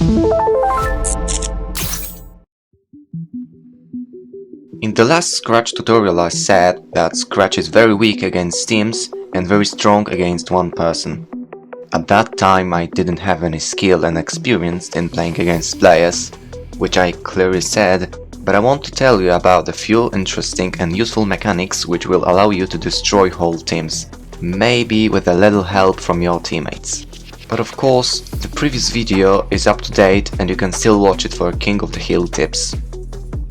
In the last Scratch tutorial I said that Scratch is very weak against teams and very strong against one person. At that time I didn't have any skill and experience in playing against players, which I clearly said, but I want to tell you about a few interesting and useful mechanics which will allow you to destroy whole teams, maybe with a little help from your teammates. But of course, the previous video is up to date and you can still watch it for King of the Hill tips.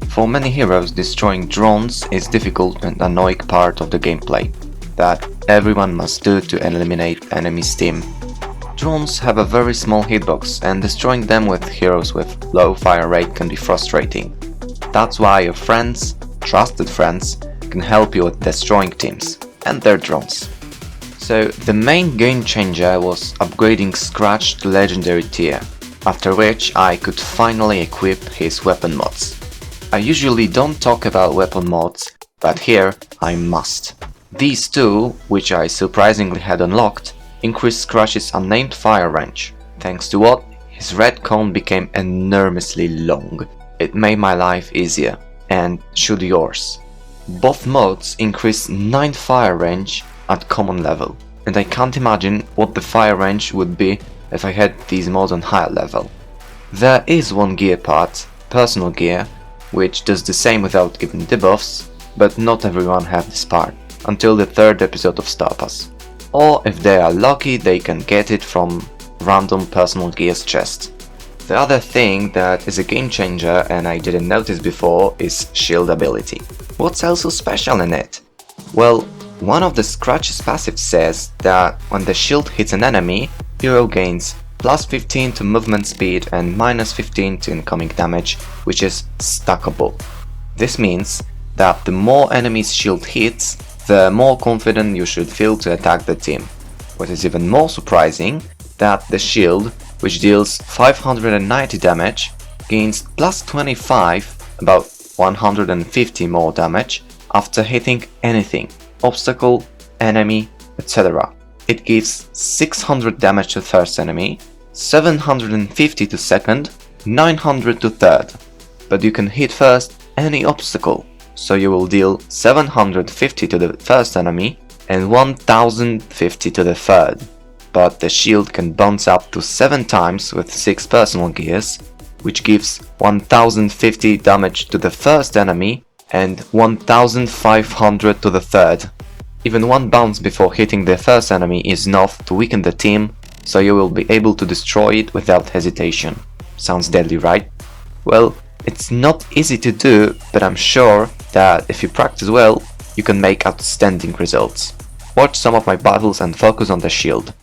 For many heroes, destroying drones is difficult and annoying part of the gameplay that everyone must do to eliminate enemy's team. Drones have a very small hitbox and destroying them with heroes with low fire rate can be frustrating. That's why your friends, trusted friends, can help you with destroying teams and their drones. So the main game changer was upgrading Scratch to legendary tier, after which I could finally equip his weapon mods. I usually don't talk about weapon mods, but here I must. These two, which I surprisingly had unlocked, increased Scratch's unnamed fire range, thanks to what? His red cone became enormously long. It made my life easier, and should yours. Both mods increase 9 fire range at common level, and I can't imagine what the fire range would be if I had these mods on higher level. There is one gear part, personal gear, which does the same without giving debuffs, but not everyone have this part, until the 3rd episode of Star Pass. Or if they are lucky, they can get it from random personal gears chest. The other thing that is a game changer and I didn't notice before is shield ability. What's also special in it? Well, one of the Scratch's passives says that when the shield hits an enemy, hero gains plus 15 to movement speed and minus 15 to incoming damage, which is stackable. This means that the more enemy's shield hits, the more confident you should feel to attack the team. What is even more surprising, that the shield, which deals 590 damage, gains plus 25, about 150 more damage, after hitting anything, obstacle, enemy, etc. It gives 600 damage to first enemy, 750 to second, 900 to third. But you can hit first any obstacle, so you will deal 750 to the first enemy and 1050 to the third. But the shield can bounce up to 7 times with 6 personal gears, which gives 1050 damage to the first enemy and 1500 to the third. Even one bounce before hitting the first enemy is enough to weaken the team, so you will be able to destroy it without hesitation. Sounds deadly, right? Well, it's not easy to do, but I'm sure that if you practice well, you can make outstanding results. Watch some of my battles and focus on the shield.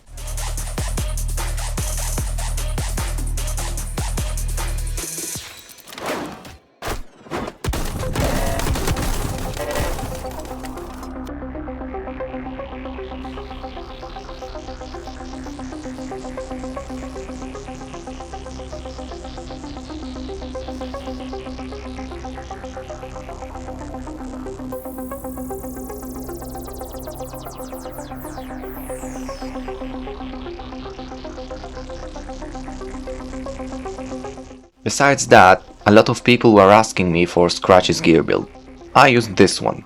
Besides that, a lot of people were asking me for Scratch's gear build. I used this one.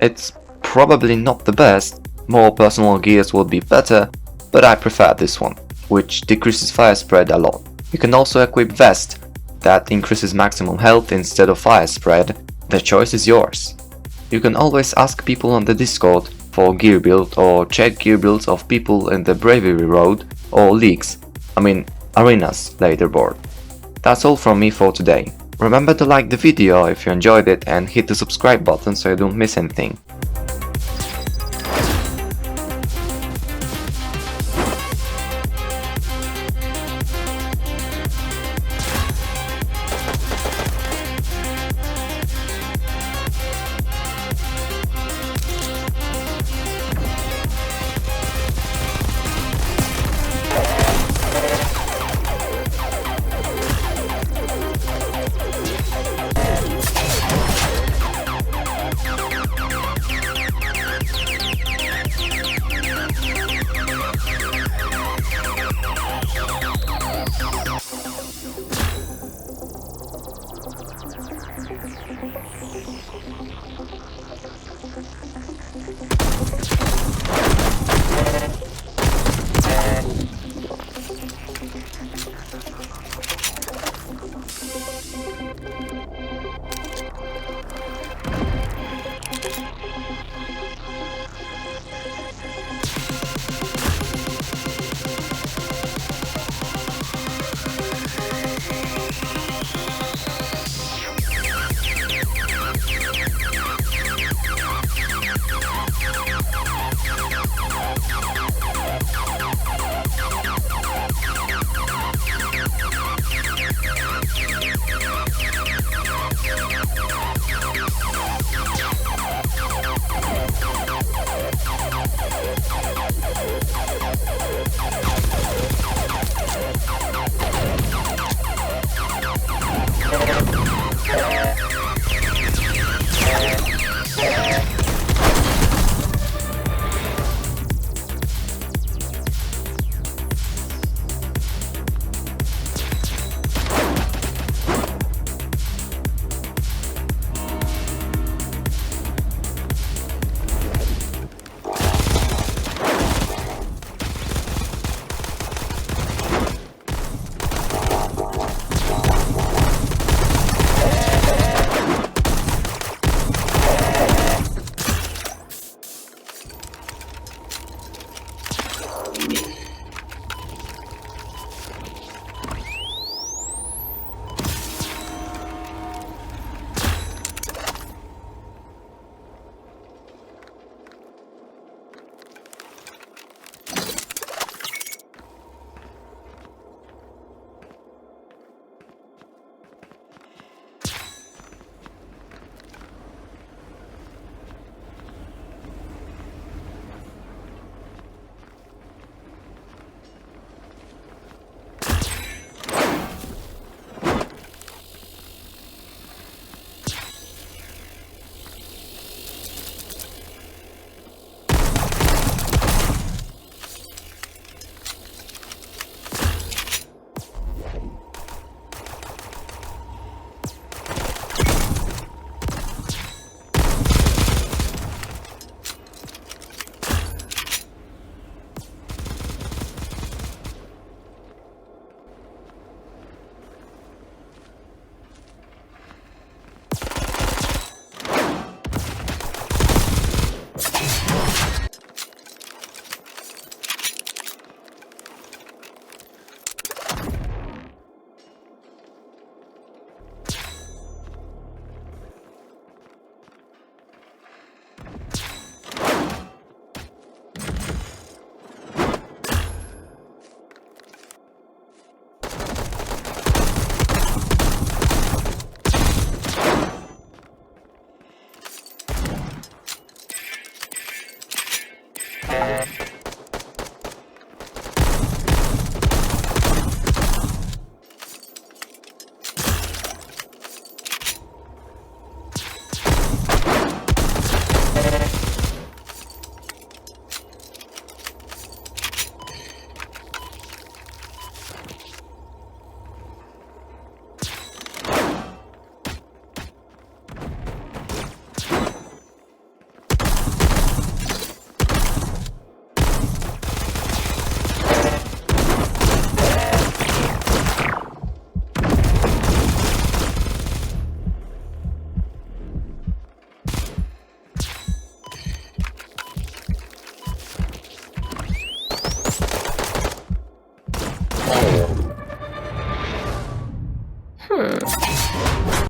It's probably not the best, more personal gears would be better, but I prefer this one, which decreases fire spread a lot. You can also equip Vest, that increases maximum health instead of fire spread. The choice is yours. You can always ask people on the Discord for gear build or check gear builds of people in the Bravery Road or leagues, arenas leaderboard. That's all from me for today. Remember to like the video if you enjoyed it and hit the subscribe button so you don't miss anything.